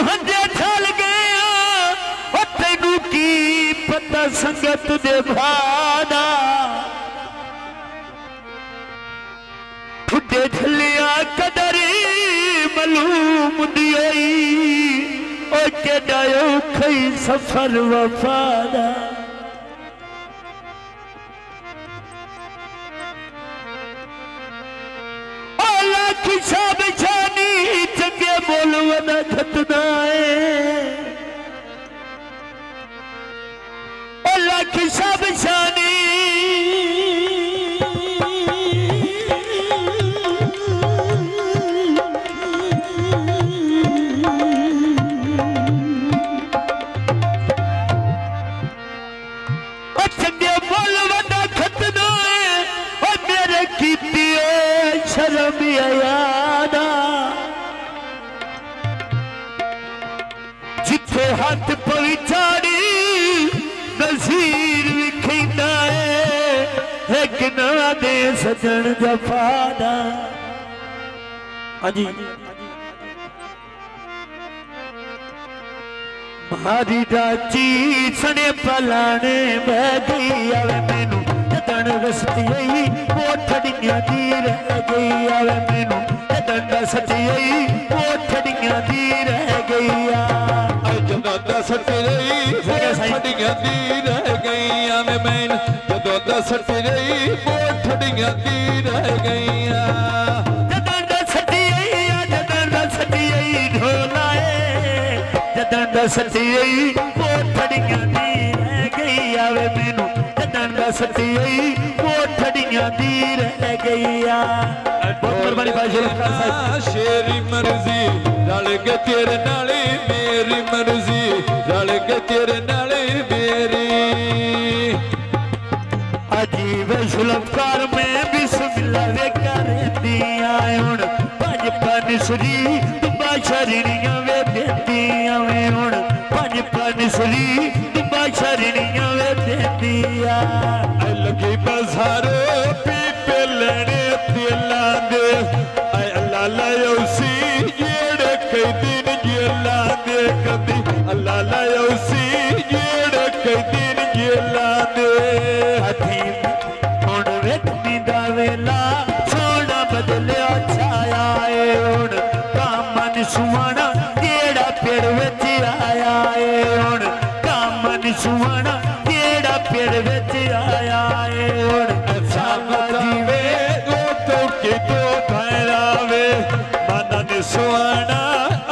हंजे छल गया ओ तेनू की पता संगत दे भादा ठुडे झलिया कदरी मलूम दियोई ओ केड़ा औखई सफर वफादा किसा बिछानी चंगे बोल वदा खतनाए ओला किसा बिछानी चंगे बोल वदा खतनाए ओ मेरे कीती शर्म आयादा जिथे हाथ पविचारी नज़ीर विखिंदा है किना दे सजन जफादा। हाँ जी मारी राची सने पलाने बह गई आवे मैनू जदन रस्ती वो ठड़ियां दी रह गई आवे मैनू जदन दसती वो ठड़ियां दी रह गई जदों दसती वो ठड़ियां दी रह गई आवे मैनू जदों दसती वो ठड़ियां दी रह गई जदन दसती ढोलाए जदन दसती वो ठड़ियां दी रह गई आवे मैनू जदन दसती वो ठड़ियां दी रह गई बहुत मेहरबानी भाई शेरी मर्जी रल के तेरे नाले मेरी मर्जी रल के तेरे नाले मेरी अजीब शुलकार में बिस्मिल्लाह वे करती हुण पंज पनसरी तुबा शरणियां वे देतियां वे हुण पंज पनसरी तुबा शरणियां वे देतियां लगी बजारो पीपे लेने तेला दे अल्लाह लायोसी जेड़े कई दिन जेला दे कभी अल्लाह लायोसी जेड़े कई दिन जेला दे हथी हुण वेखनी दा वेला सोना बदलिया छाया है हुण कामन सुवना जेड़ा पेड़ विच आया है हुण कामन सुवना जेड़ा पेड़ विच आया है हुण जीवे दो तो के दो भैरावे मनन सुवना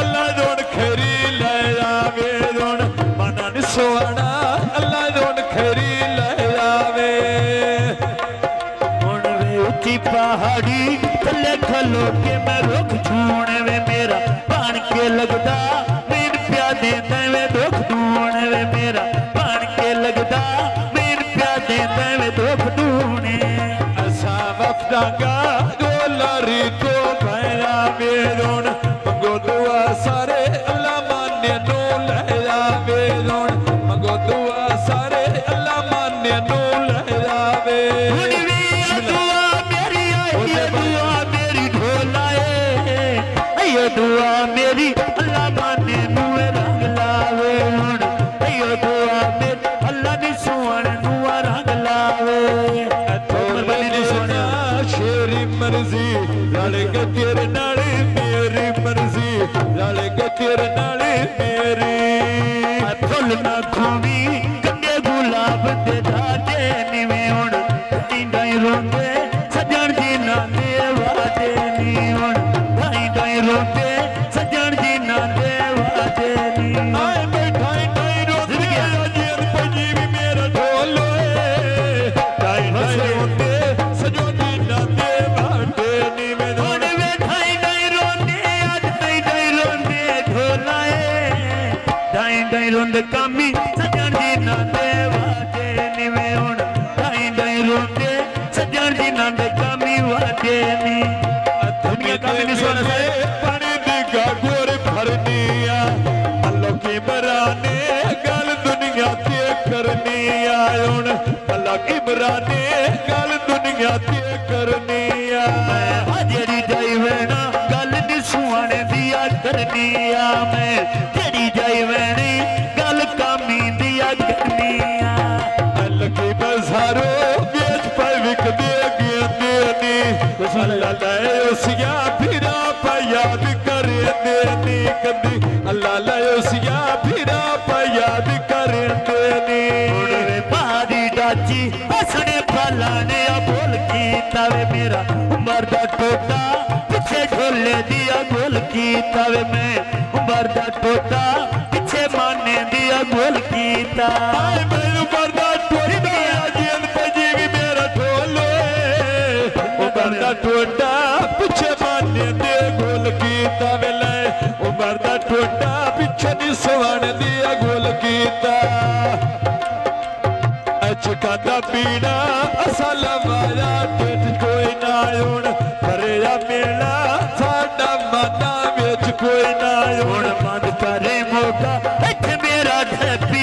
अल्लाह रोन खरी ले आवे रोन मनन सुवना अल्लाह रोन खरी ले आवे हुण वे ऊंची पहाड़ी थले खलो के मैं रुख छूण वे मेरा पान के लगदा मेन प्या देंदा वे दुख ढूंढ वे मेरा पान के लगदा मेन प्या देंदा वे दुख ढूंढे वफदागा गोलारी को भैरा बेरोन मंगो दुआ सारे अल्लाह मान्य नो लहरा बेरोन मंगो दुआ सारे अल्लाह मान्य नो लहरा वे दुआ मेरी आई दुआ मेरी ढोलाए अयो दुआ मेरी अल्लाह मान्य नु रंग लावे हुण अयो दुआ मेरी अल्लाह नी सुवण नु रंग लावे शेरी मर्जी रल के तेरे नाले मेरी मर्जी रल के तेरे नाले मेरी फुल ना खूनी कंडे गुलाब दे धागे निवे हुण डाई रोंदे सजन जी ना दे वादे नी हुण डाई रोंदे सजन जी ना दे वादे नी आए डाई रोंदे अजन पजी भी मेरा ढोलो डाई रोंदे सजन जी ना दे वादे नी में हुण वे डाई रोंदे आज डाई रोंदे ढोलाए डाई रोंदे कामी सजन जी ना दे वादे नी वे हुण डाई रोंदे सजन जी ना दे कामी वादे नी दुनिया कामी नी सोना पानी दी गागोर भरनिया अल्लाह की बराने गल दुनिया ते करनी आउण अल्लाह की बराने गल दुनिया ते करनी जेड़ी जाई वेना गल नी सुवण दिया करनी मैं लेंदे नी कदी अल्लाह लयोसिया फिरा याद करेंदे नी वे भारी डाची हसने फलाने बोल कीता वे मेरा उमर दा टोटा पिछे ढोले दिया गोल कीता वे मैं उमर दा टोटा पिछे माने दिया गोल कीता मेरे बरदा टोटा जेल पजी भी मेरा ढोलो उमर दा टोटा पिछे माने दे गोल कीता वेले उमर दा टोटा पिछे नी सवाण दिया गोल कीता अचकादा पीड़ा असल माया टिट कोई ना हुण भरिया मेला साडा मना विच कोई ना हुण बंद करे मोटा इत्थे मेरा ढेपी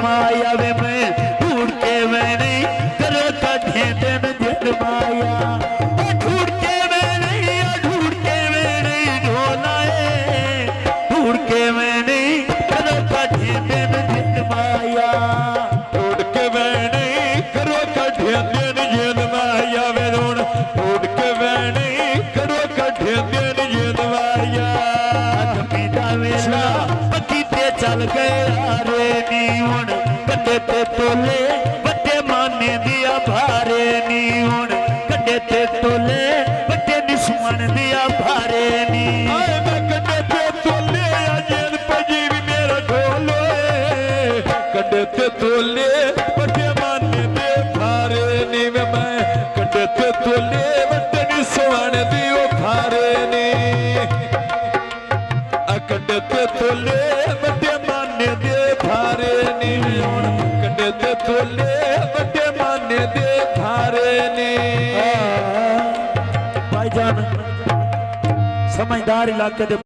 माया वे मैं ढूंढ के मैं नहीं करो कढ़े दिन दिन माया ढूंढ के मैं नहीं ढोलाए ढूंढ के मैं नहीं करो कढ़े दिन दिन माया ढूंढ के मैं नहीं करो कढ़े दिन दिन माया वे हुण ढूंढ के मैं नहीं करो कढ़े दिन दिन माया मीदा वेला पति ते चल गया रे नी हुण कड्डे ते तोले बड़े माने दिया भारे नी हुण कड्डे ते तोले बड़े निस्मन दिया भारे नी आए मैं कड्डे ते तोले जेल पजी भी मेरा ढोलो कड्डे ते तोले बड़े माने दे भारे नी मैं कड्डे ते तोले बड़े निस्मन दियो भारे नी कड्डे ते तोले बड़े माने दे भारे नी कड्डे ते तोले बड़े माने दे भारे नी भाईजान समझदार इलाके दे